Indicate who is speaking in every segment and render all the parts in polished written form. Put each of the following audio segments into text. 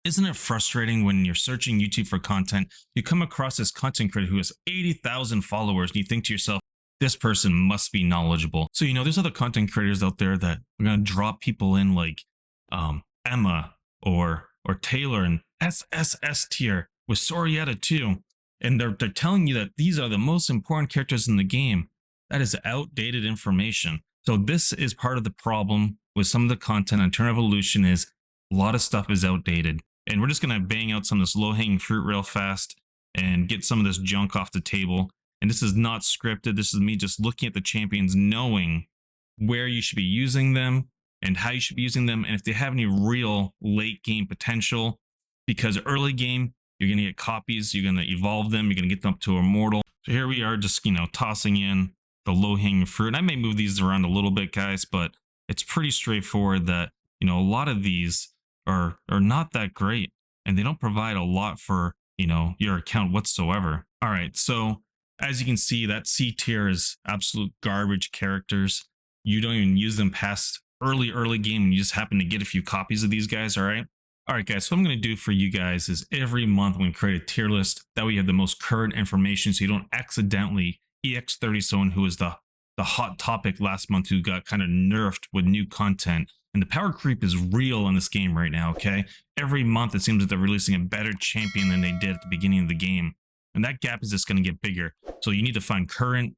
Speaker 1: Isn't it frustrating when you're searching YouTube for content, you come across this content creator who has 80,000 followers and you think to yourself, this person must be knowledgeable. So, there's other content creators out there that are going to drop people in like Emma or Taylor and SSS tier with Sorietta too. And they're telling you that these are the most important characters in the game. That is outdated information. So this is part of the problem with some of the content on Turn Evolution is a lot of stuff is outdated. And we're just going to bang out some of this low-hanging fruit real fast and get some of this junk off the table. And this is not scripted. This is me just looking at the champions, knowing where you should be using them and how you should be using them, and if they have any real late game potential. Because early game, you're going to get copies, you're going to evolve them, you're going to get them up to Immortal. So here we are just, tossing in the low-hanging fruit. And I may move these around a little bit, guys, but it's pretty straightforward that, a lot of these are not that great, and they don't provide a lot for, your account whatsoever. All right, so as you can see, that C tier is absolute garbage characters. You don't even use them past early game, and you just happen to get a few copies of these guys. All right, guys, so what I'm going to do for you guys is every month I'm going to create a tier list. That way you have the most current information, so you don't accidentally EX30 someone who was the hot topic last month who got kind of nerfed with new content. And the power creep is real in this game right now, okay? Every month it seems that they're releasing a better champion than they did at the beginning of the game. And that gap is just going to get bigger. So you need to find current,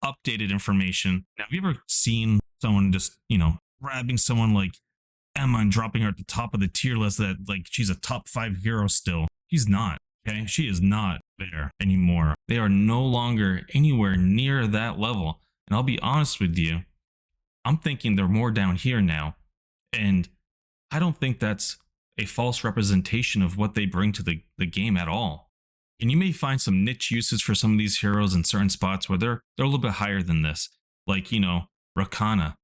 Speaker 1: updated information. Now, have you ever seen someone just, grabbing someone like Emma and dropping her at the top of the tier list that, like, she's a top 5 hero still? She's not, okay? She is not there anymore. They are no longer anywhere near that level. And I'll be honest with you, I'm thinking they're more down here now. And I don't think that's a false representation of what they bring to the game at all. And you may find some niche uses for some of these heroes in certain spots where they're a little bit higher than this. Like, Rakana.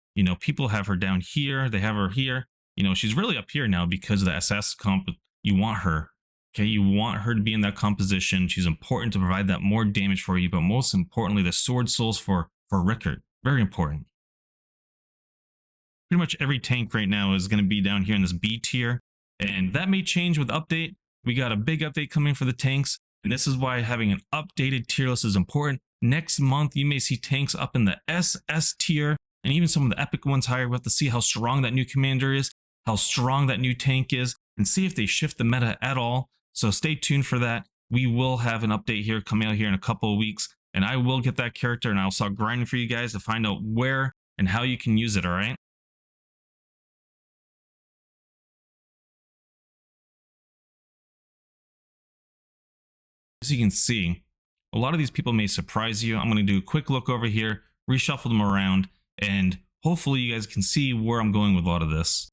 Speaker 1: People have her down here. They have her here. She's really up here now because of the SS comp. You want her. Okay, you want her to be in that composition. She's important to provide that more damage for you. But most importantly, the sword souls for Rickard. Very important. Pretty much every tank right now is going to be down here in this B tier. And that may change with update. We got a big update coming for the tanks. And this is why having an updated tier list is important. Next month, you may see tanks up in the SS tier. And even some of the epic ones higher. We'll have to see how strong that new commander is. How strong that new tank is. And see if they shift the meta at all. So stay tuned for that. We will have an update here coming out here in a couple of weeks. And I will get that character and I'll start grinding for you guys to find out where and how you can use it, all right? As you can see, a lot of these people may surprise you. I'm going to do a quick look over here, reshuffle them around, and hopefully you guys can see where I'm going with a lot of this.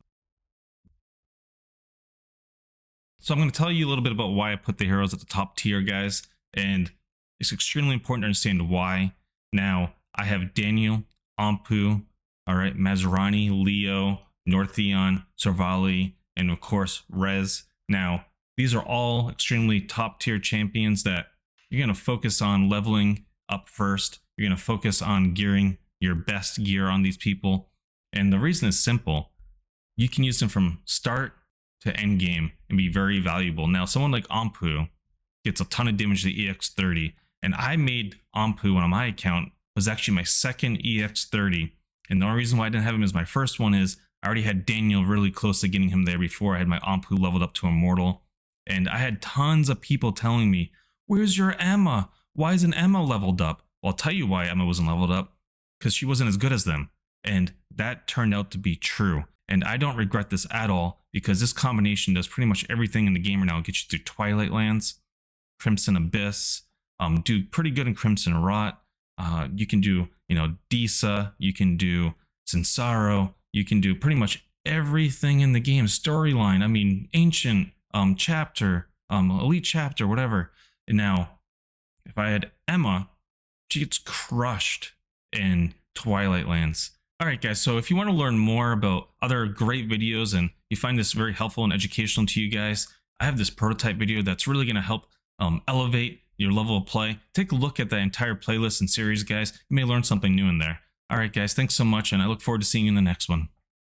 Speaker 1: So I'm going to tell you a little bit about why I put the heroes at the top tier, guys, and it's extremely important to understand why. Now, I have Daniel, Ampu, all right, Mazurani, Leo, Nordthion, Sorvali, and of course, Rez. Now, these are all extremely top tier champions that you're going to focus on leveling up first. You're going to focus on gearing your best gear on these people. And the reason is simple. You can use them from start to end game and be very valuable. Now, someone like Ampu gets a ton of damage to the EX30. And I made Ampu on my account was actually my second EX30. And the only reason why I didn't have him as my first one is I already had Daniel really close to getting him there before I had my Ampu leveled up to Immortal. And I had tons of people telling me, where's your Emma? Why isn't Emma leveled up? Well, I'll tell you why Emma wasn't leveled up. Because she wasn't as good as them. And that turned out to be true. And I don't regret this at all, because this combination does pretty much everything in the game right now. It gets you through Twilight Lands, Crimson Abyss, do pretty good in Crimson Rot. You can do, Disa, you can do Sinsaro, you can do pretty much everything in the game. Storyline, I mean, Ancient, Chapter, Elite Chapter, whatever. And now, if I had Emma, she gets crushed in Twilight Lands. Alright guys, so if you want to learn more about other great videos and you find this very helpful and educational to you guys, I have this prototype video that's really going to help elevate your level of play. Take a look at that entire playlist and series, guys. You may learn something new in there. Alright guys, thanks so much, and I look forward to seeing you in the next one.